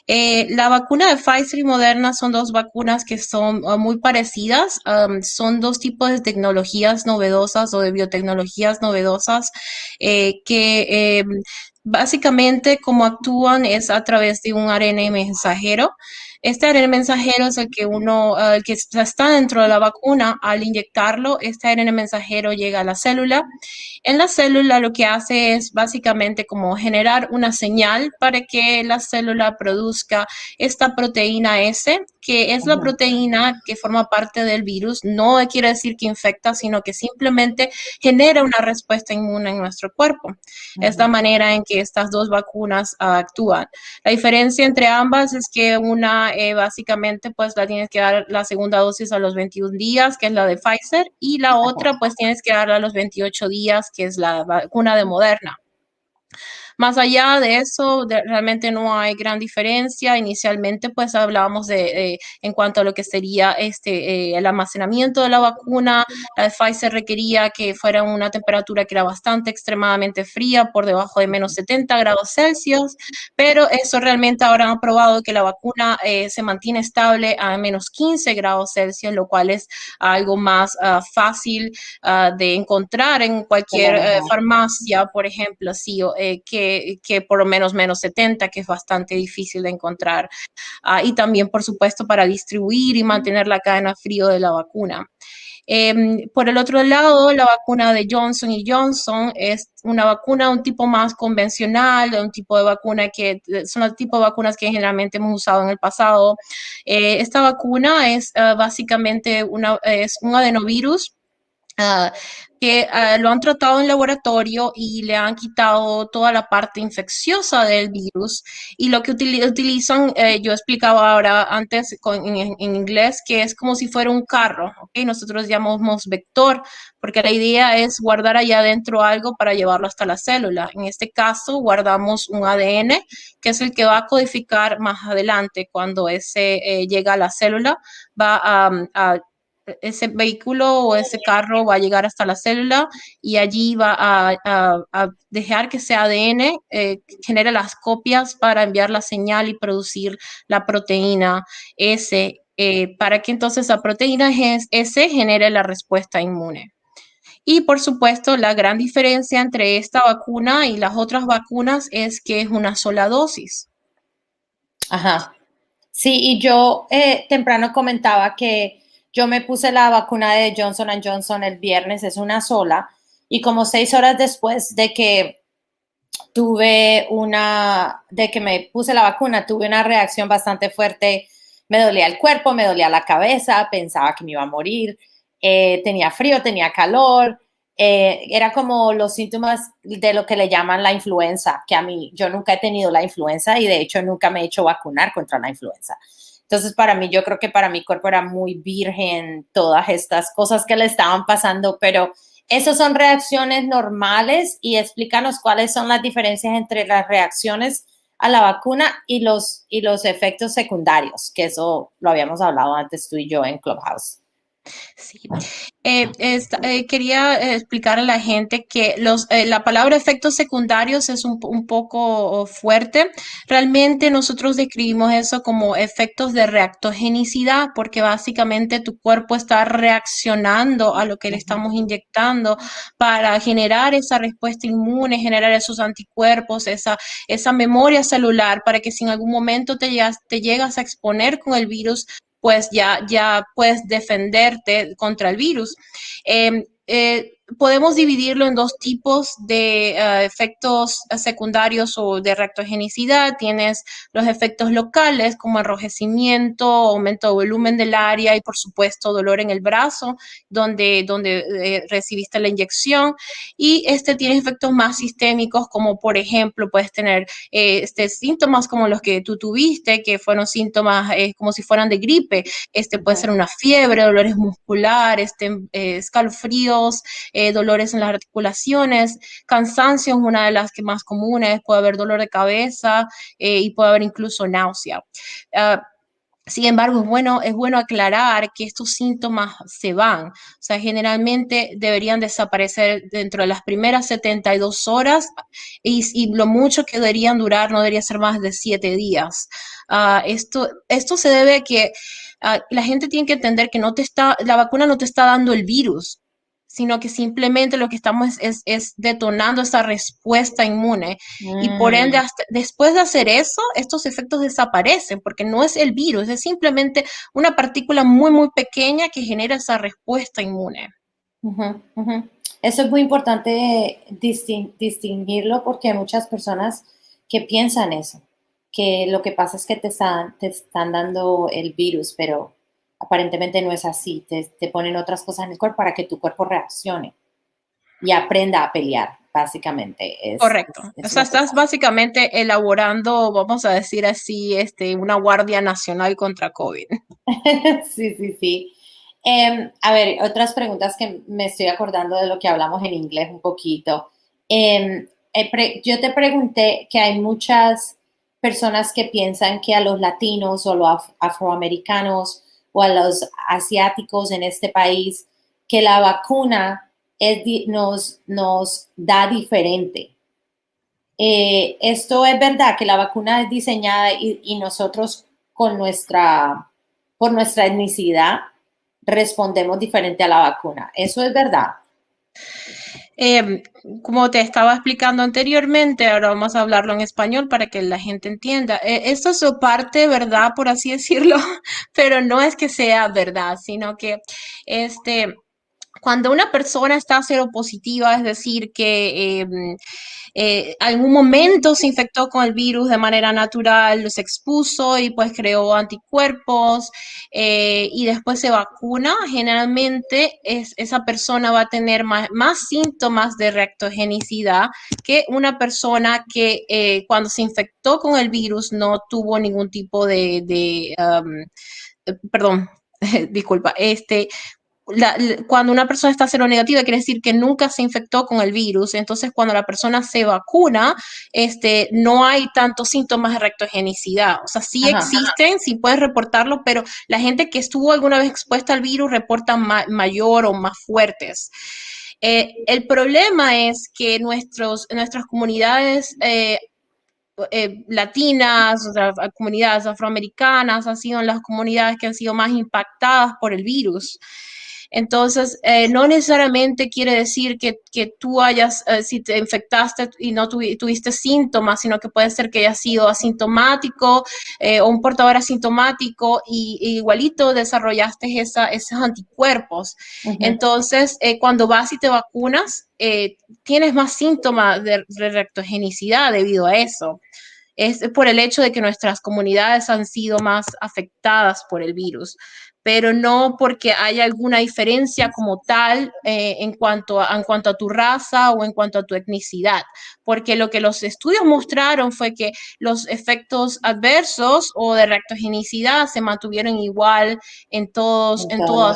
La vacuna de Pfizer y Moderna son 2 vacunas que son muy parecidas. Son 2 tipos de tecnologías novedosas o de biotecnologías novedosas que básicamente como actúan es a través de un ARN mensajero. Este ARN mensajero es el que está dentro de la vacuna. Al inyectarlo, este ARN mensajero llega a la célula. En la célula lo que hace es básicamente como generar una señal para que la célula produzca esta proteína S, que es la proteína que forma parte del virus. No quiere decir que infecta, sino que simplemente genera una respuesta inmune en nuestro cuerpo. Es la manera en que estas 2 vacunas actúan. La diferencia entre ambas es que una básicamente pues la tienes que dar la segunda dosis a los 21 días, que es la de Pfizer, y la otra pues tienes que darla a los 28 días, que es la vacuna de Moderna. Más allá de eso, realmente no hay gran diferencia. Inicialmente, pues hablábamos en cuanto a lo que sería el almacenamiento de la vacuna. La de Pfizer requería que fuera una temperatura que era bastante extremadamente fría, por debajo de menos 70 grados Celsius, pero eso realmente ahora han probado que la vacuna se mantiene estable a menos 15 grados Celsius, lo cual es algo más fácil de encontrar en cualquier farmacia, por ejemplo, sí, que por lo menos menos 70, que es bastante difícil de encontrar. Y también, por supuesto, para distribuir y mantener la cadena frío de la vacuna. Por el otro lado, la vacuna de Johnson Johnson es una vacuna un tipo más convencional, un tipo de vacuna que son el tipo de vacunas que generalmente hemos usado en el pasado. Esta vacuna es básicamente es un adenovirus que lo han tratado en laboratorio y le han quitado toda la parte infecciosa del virus, y lo que utilizan, yo explicaba ahora antes en inglés, que es como si fuera un carro, ¿okay? Nosotros llamamos vector, porque la idea es guardar allá adentro algo para llevarlo hasta la célula. En este caso, guardamos un ADN, que es el que va a codificar más adelante cuando ese llega a la célula, va a ese vehículo o ese carro va a llegar hasta la célula y allí va a dejar que ese ADN genere las copias para enviar la señal y producir la proteína S, para que entonces la proteína S genere la respuesta inmune. Y por supuesto, la gran diferencia entre esta vacuna y las otras vacunas es que es una sola dosis. Ajá. Sí, y yo temprano comentaba que yo me puse la vacuna de Johnson Johnson el viernes, es una sola, y como 6 horas después de que de que me puse la vacuna, tuve una reacción bastante fuerte. Me dolía el cuerpo, me dolía la cabeza, pensaba que me iba a morir, tenía frío, tenía calor, era como los síntomas de lo que le llaman la influenza, que a mí, yo nunca he tenido la influenza y de hecho nunca me he hecho vacunar contra la influenza. Entonces, para mí, yo creo que para mi cuerpo era muy virgen todas estas cosas que le estaban pasando, pero esas son reacciones normales y explícanos cuáles son las diferencias entre las reacciones a la vacuna y los efectos secundarios, que eso lo habíamos hablado antes tú y yo en Clubhouse. Sí. Quería explicar a la gente que la palabra efectos secundarios es un poco fuerte. Realmente nosotros describimos eso como efectos de reactogenicidad, porque básicamente tu cuerpo está reaccionando a lo que le estamos inyectando para generar esa respuesta inmune, generar esos anticuerpos, esa memoria celular, para que si en algún momento te llegas a exponer con el virus, pues ya puedes defenderte contra el virus. Podemos dividirlo en dos tipos de efectos secundarios o de reactogenicidad. Tienes los efectos locales como enrojecimiento, aumento de volumen del área y por supuesto dolor en el brazo donde recibiste la inyección. Y tiene efectos más sistémicos como por ejemplo puedes tener síntomas como los que tú tuviste, que fueron síntomas como si fueran de gripe. Puede ser una fiebre, dolores musculares, escalofríos, dolores en las articulaciones, cansancio es una de las que más comunes, puede haber dolor de cabeza y puede haber incluso náusea. Sin embargo, es bueno aclarar que estos síntomas se van. O sea, generalmente deberían desaparecer dentro de las primeras 72 horas y lo mucho que deberían durar no debería ser más de 7 días. Esto se debe a que la gente tiene que entender que la vacuna no te está dando el virus, sino que simplemente lo que estamos es detonando esa respuesta inmune. Y por ende, después de hacer eso, estos efectos desaparecen, porque no es el virus, es simplemente una partícula muy, muy pequeña que genera esa respuesta inmune. Eso es muy importante distinguirlo porque hay muchas personas que piensan eso, que lo que pasa es que te están dando el virus, pero aparentemente no es así. Te ponen otras cosas en el cuerpo para que tu cuerpo reaccione y aprenda a pelear, básicamente. Correcto. O sea, estás básicamente elaborando, vamos a decir así, una guardia nacional contra COVID. Sí, sí, sí. A ver, otras preguntas que me estoy acordando de lo que hablamos en inglés un poquito. Yo te pregunté que hay muchas personas que piensan que a los latinos o los afroamericanos o a los asiáticos en este país, que la vacuna nos da diferente. Esto es verdad, que la vacuna es diseñada y nosotros por nuestra etnicidad respondemos diferente a la vacuna. ¿Eso es verdad? Como te estaba explicando anteriormente, ahora vamos a hablarlo en español para que la gente entienda. Esto es su parte, ¿verdad? Por así decirlo, pero no es que sea verdad, sino que cuando una persona está seropositiva, es decir, que algún momento se infectó con el virus de manera natural, se expuso y pues creó anticuerpos y después se vacuna, generalmente esa persona va a tener más síntomas de reactogenicidad que una persona que cuando se infectó con el virus no tuvo ningún tipo perdón, disculpa, cuando una persona está seronegativa, quiere decir que nunca se infectó con el virus. Entonces, cuando la persona se vacuna, no hay tantos síntomas de reactogenicidad. O sea, sí existen, sí puedes reportarlo, pero la gente que estuvo alguna vez expuesta al virus reporta mayor o más fuertes. El problema es que nuestras comunidades latinas, o sea, comunidades afroamericanas, han sido las comunidades que han sido más impactadas por el virus. Entonces, no necesariamente quiere decir que tú si te infectaste y no tuviste síntomas, sino que puede ser que hayas sido asintomático o un portador asintomático y igualito desarrollaste esos anticuerpos. Entonces, cuando vas y te vacunas, tienes más síntomas de reactogenicidad debido a eso. Es por el hecho de que nuestras comunidades han sido más afectadas por el virus, pero no porque haya alguna diferencia como tal en cuanto a tu raza o en cuanto a tu etnicidad, porque lo que los estudios mostraron fue que los efectos adversos o de reactogenicidad se mantuvieron igual en todas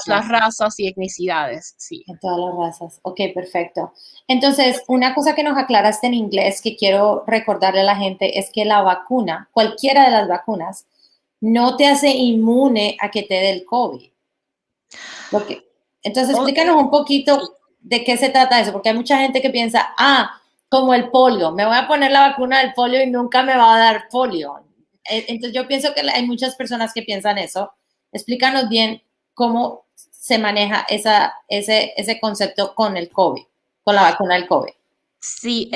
las razas y etnicidades. Sí. En todas las razas. Ok, perfecto. Entonces, una cosa que nos aclaraste en inglés que quiero recordarle a la gente es que la vacuna, cualquiera de las vacunas, no te hace inmune a que te dé el COVID. Entonces, explícanos un poquito de qué se trata eso, porque hay mucha gente que piensa, como el polio, me voy a poner la vacuna del polio y nunca me va a dar polio. Entonces, yo pienso que hay muchas personas que piensan eso. Explícanos bien cómo se maneja ese concepto con el COVID, con la vacuna del COVID. Sí,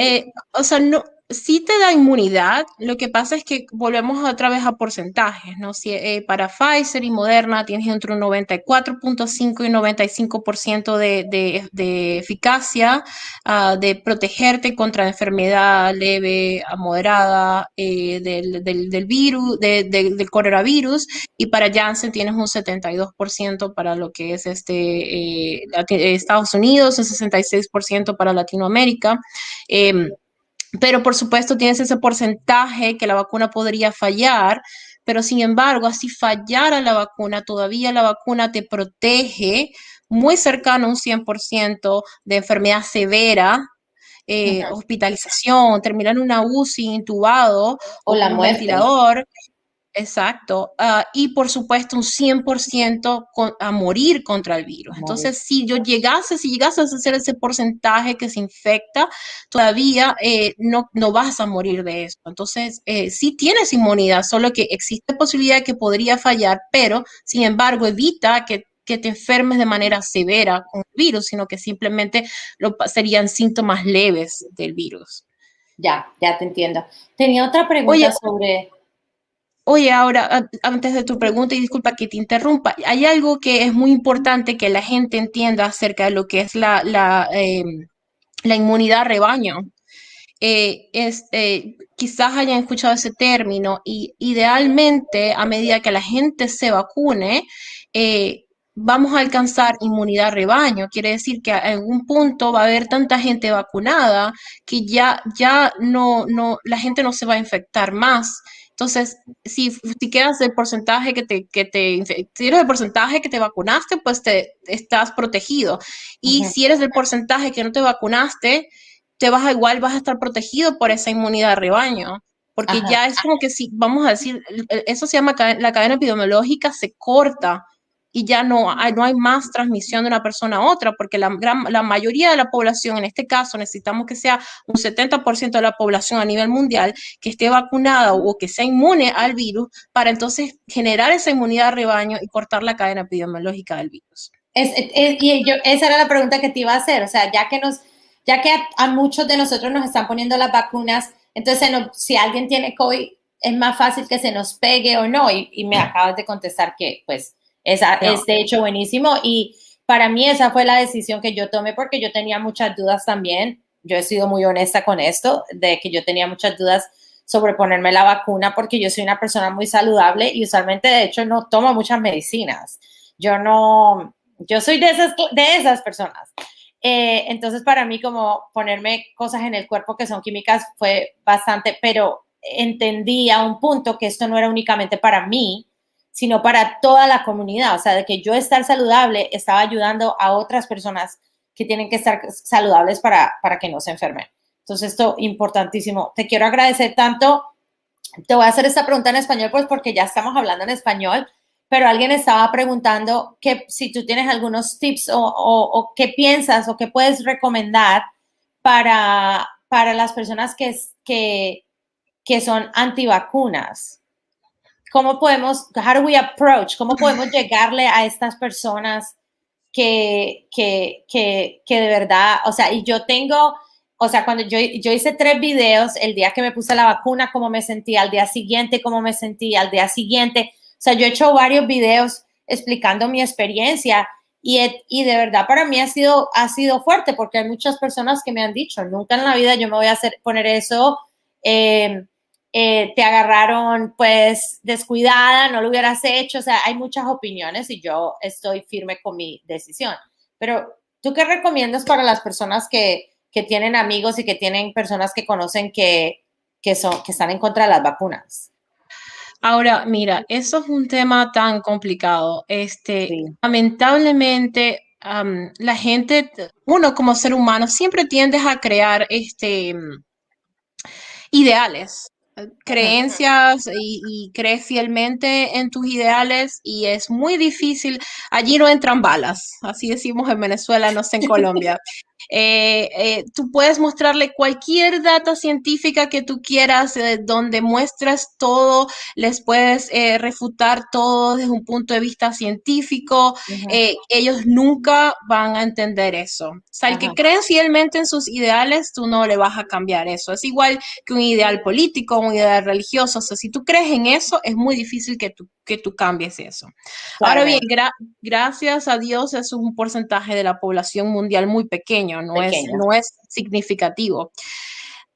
o sea, no, sí te da inmunidad. Lo que pasa es que volvemos otra vez a porcentajes, ¿no? Si, para Pfizer y Moderna tienes entre un 94.5 y 95% de eficacia de protegerte contra enfermedad leve a moderada del virus, del coronavirus, y para Janssen tienes un 72% para lo que es Estados Unidos, un 66% para Latinoamérica. Pero por supuesto tienes ese porcentaje que la vacuna podría fallar, pero sin embargo, así fallara la vacuna, todavía la vacuna te protege muy cercano a un 100% de enfermedad severa, hospitalización, terminar en una UCI intubado o la con un muerte. ventilador. Exacto. Y por supuesto un 100% a morir contra el virus. Entonces, si llegases a hacer ese porcentaje que se infecta, todavía no vas a morir de eso. Entonces, sí tienes inmunidad, solo que existe posibilidad que podría fallar, pero sin embargo evita que te enfermes de manera severa con el virus, sino que simplemente serían síntomas leves del virus. Ya te entiendo. Tenía otra pregunta sobre... Oye, ahora, antes de tu pregunta, y disculpa que te interrumpa, hay algo que es muy importante que la gente entienda acerca de lo que es la inmunidad rebaño. Quizás hayan escuchado ese término y idealmente a medida que la gente se vacune, vamos a alcanzar inmunidad rebaño. Quiere decir que a algún punto va a haber tanta gente vacunada que ya la gente no se va a infectar más. Entonces, si quedas del porcentaje si eres del porcentaje que te vacunaste, pues estás protegido. Y si eres del porcentaje que no te vacunaste, igual vas a estar protegido por esa inmunidad de rebaño, porque ya es como que si, vamos a decir, eso se llama la cadena epidemiológica, se corta y ya no hay más transmisión de una persona a otra, porque la mayoría de la población, en este caso, necesitamos que sea un 70% de la población a nivel mundial que esté vacunada o que sea inmune al virus, para entonces generar esa inmunidad de rebaño y cortar la cadena epidemiológica del virus. Esa era la pregunta que te iba a hacer, o sea, ya que a muchos de nosotros nos están poniendo las vacunas, entonces si alguien tiene COVID, es más fácil que se nos pegue o no, y me acabas de contestar que pues es de hecho buenísimo, y para mí esa fue la decisión que yo tomé porque yo tenía muchas dudas también. Yo he sido muy honesta con esto, de que yo tenía muchas dudas sobre ponerme la vacuna porque yo soy una persona muy saludable y usualmente de hecho no tomo muchas medicinas. Yo soy de esas personas. Entonces, para mí, como ponerme cosas en el cuerpo que son químicas fue bastante, pero entendí a un punto que esto no era únicamente para mí, sino para toda la comunidad. O sea, de que yo estar saludable estaba ayudando a otras personas que tienen que estar saludables para que no se enfermen. Entonces, esto es importantísimo. Te quiero agradecer tanto. Te voy a hacer esta pregunta en español, pues porque ya estamos hablando en español, pero alguien estaba preguntando que si tú tienes algunos tips o qué piensas o qué puedes recomendar para las personas que son antivacunas. ¿Cómo podemos, how do we approach, cómo podemos llegarle a estas personas que de verdad, o sea, y yo tengo, o sea, cuando yo hice 3 videos, el día que me puse la vacuna, cómo me sentía, al día siguiente, cómo me sentía, al día siguiente, o sea, yo he hecho varios videos explicando mi experiencia y de verdad para mí ha sido fuerte porque hay muchas personas que me han dicho, nunca en la vida yo me voy a poner eso, te agarraron pues descuidada, no lo hubieras hecho, o sea, hay muchas opiniones y yo estoy firme con mi decisión. Pero, ¿tú qué recomiendas para las personas que tienen amigos y que tienen personas que conocen que están en contra de las vacunas? Ahora, mira, eso es un tema tan complicado. Sí. Lamentablemente, la gente, uno como ser humano, siempre tiende a crear ideales, creencias y crees fielmente en tus ideales y es muy difícil. Allí no entran balas, así decimos en Venezuela, no sé en Colombia. Tú puedes mostrarle cualquier data científica que tú quieras, donde muestres todo, les puedes refutar todo desde un punto de vista científico. Ellos nunca van a entender eso. O sea, el que cree fielmente en sus ideales, tú no le vas a cambiar eso. Es igual que un ideal político, un ideal religioso. O sea, si tú crees en eso, es muy difícil que tú cambies eso. Ahora bien, gracias a Dios, eso es un porcentaje de la población mundial muy pequeño, no es significativo.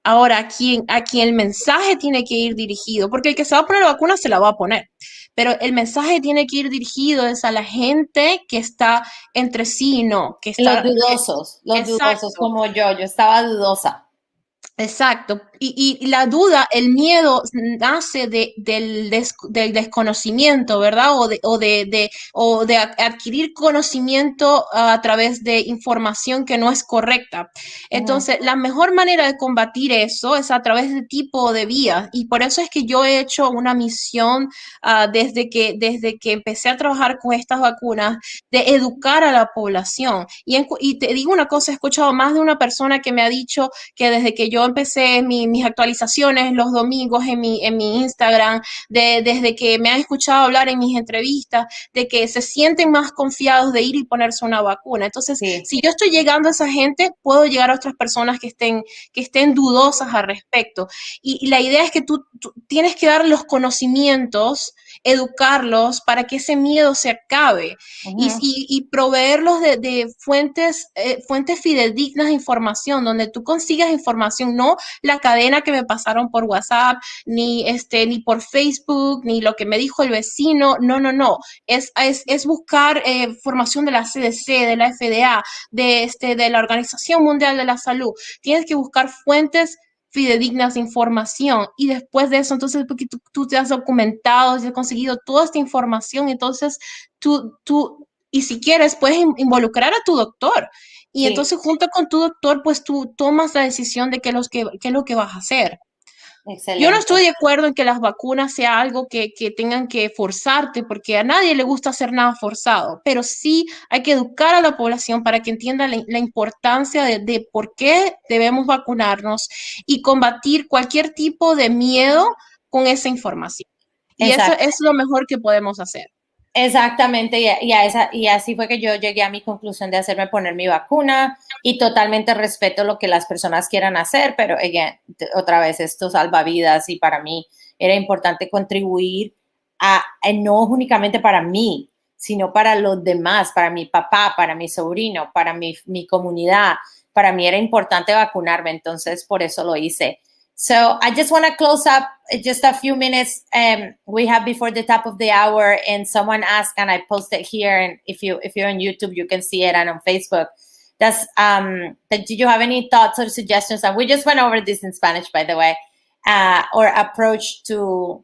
Ahora, a quien el mensaje tiene que ir dirigido, porque el que se va a poner la vacuna se la va a poner, pero el mensaje tiene que ir dirigido es a la gente que está entre sí y no, que está... Los dudosos como yo estaba dudosa. Exacto. Y la duda, el miedo nace del desconocimiento, ¿verdad? O de adquirir conocimiento a través de información que no es correcta. Entonces, la mejor manera de combatir eso es a través de tipo de vías. Y por eso es que yo he hecho una misión desde que empecé a trabajar con estas vacunas, de educar a la población. Y te digo una cosa, he escuchado más de una persona que me ha dicho que desde que yo empecé mis actualizaciones los domingos en mi Instagram, desde que me han escuchado hablar en mis entrevistas, de que se sienten más confiados de ir y ponerse una vacuna. Entonces, si yo estoy llegando a esa gente, puedo llegar a otras personas que estén dudosas al respecto. Y la idea es que tú tienes que dar los conocimientos, educarlos para que ese miedo se acabe y proveerlos de fuentes fidedignas de información, donde tú consigas información, no la cadena que me pasaron por WhatsApp, ni por Facebook, ni lo que me dijo el vecino, no, es buscar información de la CDC, de la FDA, de la Organización Mundial de la Salud. Tienes que buscar fuentes fidedignas de información y después de eso, entonces, porque tú te has documentado, te has conseguido toda esta información, entonces y si quieres, puedes involucrar a tu doctor y entonces junto con tu doctor, pues tú tomas la decisión de qué es lo que vas a hacer. Excelente. Yo no estoy de acuerdo en que las vacunas sea algo que tengan que forzarte, porque a nadie le gusta hacer nada forzado, pero sí hay que educar a la población para que entienda la importancia de por qué debemos vacunarnos y combatir cualquier tipo de miedo con esa información. Y eso es lo mejor que podemos hacer. Exactamente, y así fue que yo llegué a mi conclusión de hacerme poner mi vacuna y totalmente respeto lo que las personas quieran hacer, pero otra vez esto salva vidas y para mí era importante contribuir a no únicamente para mí, sino para los demás, para mi papá, para mi sobrino, para mi comunidad. Para mí era importante vacunarme, entonces por eso lo hice. So I just want to close up just a few minutes. We have before the top of the hour, and someone asked, and I posted here. And if you're on YouTube, you can see it, and on Facebook. Do you have any thoughts or suggestions? And we just went over this in Spanish, by the way, or approach to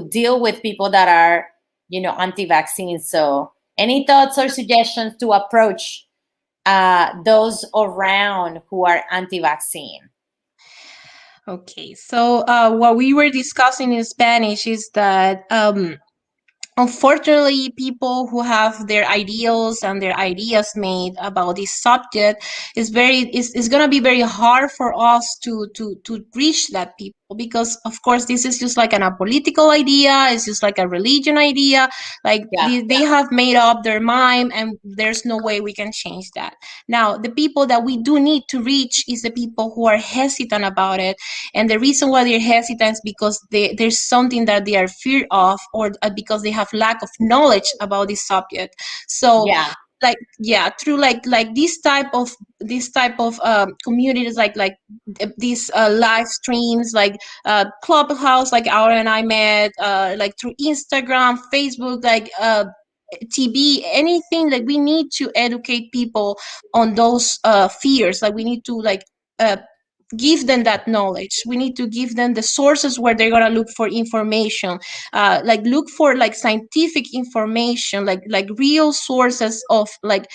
deal with people that are anti-vaccine. So any thoughts or suggestions to approach those around who are anti-vaccine? Okay, so what we were discussing in Spanish is that unfortunately, people who have their ideals and their ideas made about this subject is going to be very hard for us to reach that people, because of course this is just like a political idea, it's just like a religion idea, like they have made up their mind, and there's no way we can change that. Now, the people that we do need to reach is the people who are hesitant about it, and the reason why they're hesitant is because there's something that they are fear of, or because they have lack of knowledge about this subject. So through like this type of communities, like these live streams, like Clubhouse, like Aura and I met, like through Instagram, Facebook, like TV, anything, like we need to educate people on those fears. Like we need to uh, give them that knowledge. We need to give them the sources where they're gonna look for information, like look for like scientific information, like real sources of like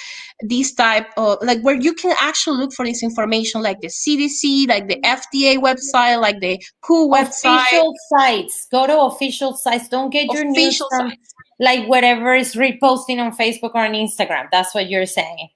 this type of, like where you can actually look for this information, like the CDC, like the FDA website, like the WHO website. Official sites. Go to official sites. Don't get your news Official from sites. like whatever is reposting on Facebook or on Instagram. That's what you're saying.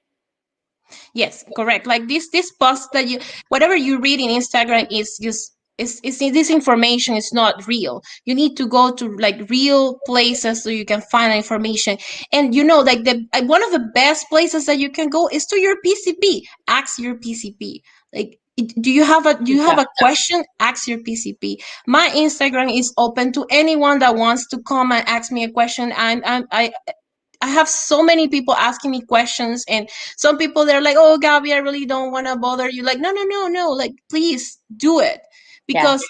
Yes, correct. Like this post that you, whatever you read in Instagram is just is this information is not real. You need to go to like real places so you can find information. And like the one of the best places that you can go is to your PCP. Ask your PCP. Like, do you have a question? Ask your PCP. My Instagram is open to anyone that wants to come and ask me a question. I have so many people asking me questions, and some people they're like, "Oh, Gabby, I really don't want to bother you." Like, no, like please do it, because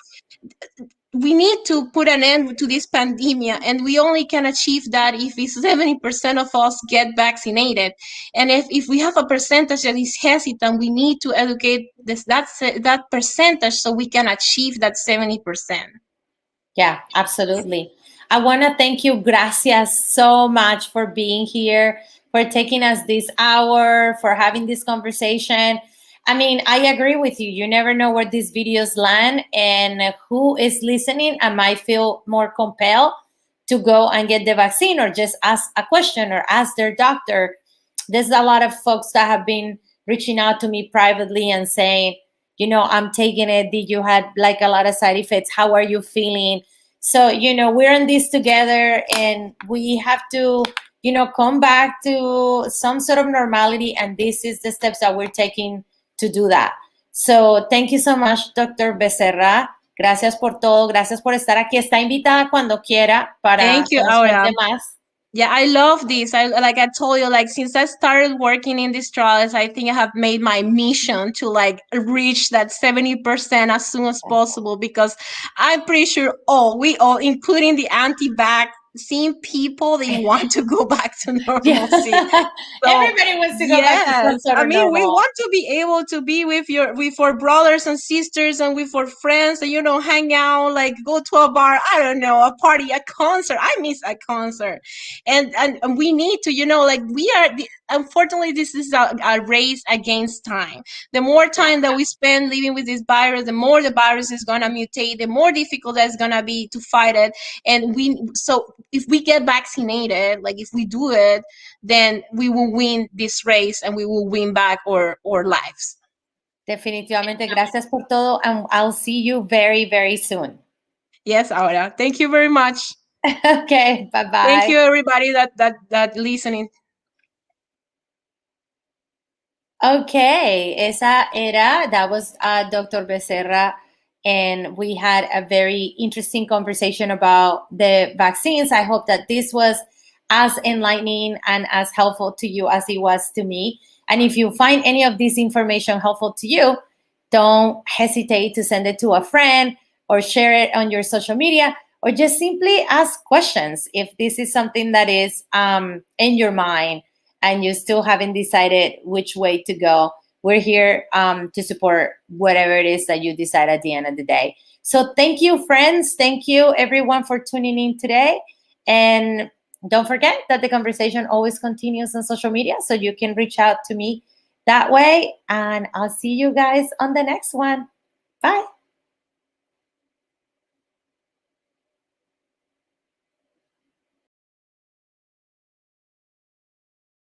we need to put an end to this pandemic, and we only can achieve that if 70% of us get vaccinated. And if we have a percentage that is hesitant, we need to educate that percentage so we can achieve that 70%. Yeah, absolutely. I want to thank you, gracias, so much for being here, for taking us this hour, for having this conversation. I mean, I agree with you. You never know where these videos land, and who is listening and might feel more compelled to go and get the vaccine, or just ask a question or ask their doctor. There's a lot of folks that have been reaching out to me privately and saying, I'm taking it. Did you had like a lot of side effects? How are you feeling? So, we're in this together, and we have to, come back to some sort of normality. And this is the steps that we're taking to do that. So thank you so much, Dr. Becerra. Gracias por todo. Gracias por estar aquí. Está invitada cuando quiera para Thank you, conocer Aura. más. Yeah, I love this. I told you, like since I started working in these trials, I think I have made my mission to like reach that 70% as soon as possible, because I'm pretty sure we all, including the anti-vaccine people, they want to go back to normalcy. So, everybody wants to go back to some sort of normal. we want to be able to be with our brothers and sisters, and with our friends, and hang out, like go to a bar, I don't know, a party, a concert. I miss a concert. And we need to, like we are unfortunately, this is a race against time. The more time that we spend living with this virus, the more the virus is going to mutate, the more difficult it's going to be to fight it. And so if we get vaccinated, like if we do it, then we will win this race, and we will win back our lives. Definitivamente. Gracias por todo, and I'll see you very, very soon. Yes, Aura. Thank you very much. Okay, bye-bye. Thank you, everybody that listening. Okay, that was Dr. Becerra, and we had a very interesting conversation about the vaccines. I hope that this was as enlightening and as helpful to you as it was to me. And if you find any of this information helpful to you, don't hesitate to send it to a friend or share it on your social media, or just simply ask questions if this is something that is in your mind and you still haven't decided which way to go. We're here to support whatever it is that you decide at the end of the day. So thank you, friends. Thank you, everyone, for tuning in today. And Don't forget that the conversation always continues on social media, so you can reach out to me that way. And I'll see you guys on the next one. Bye.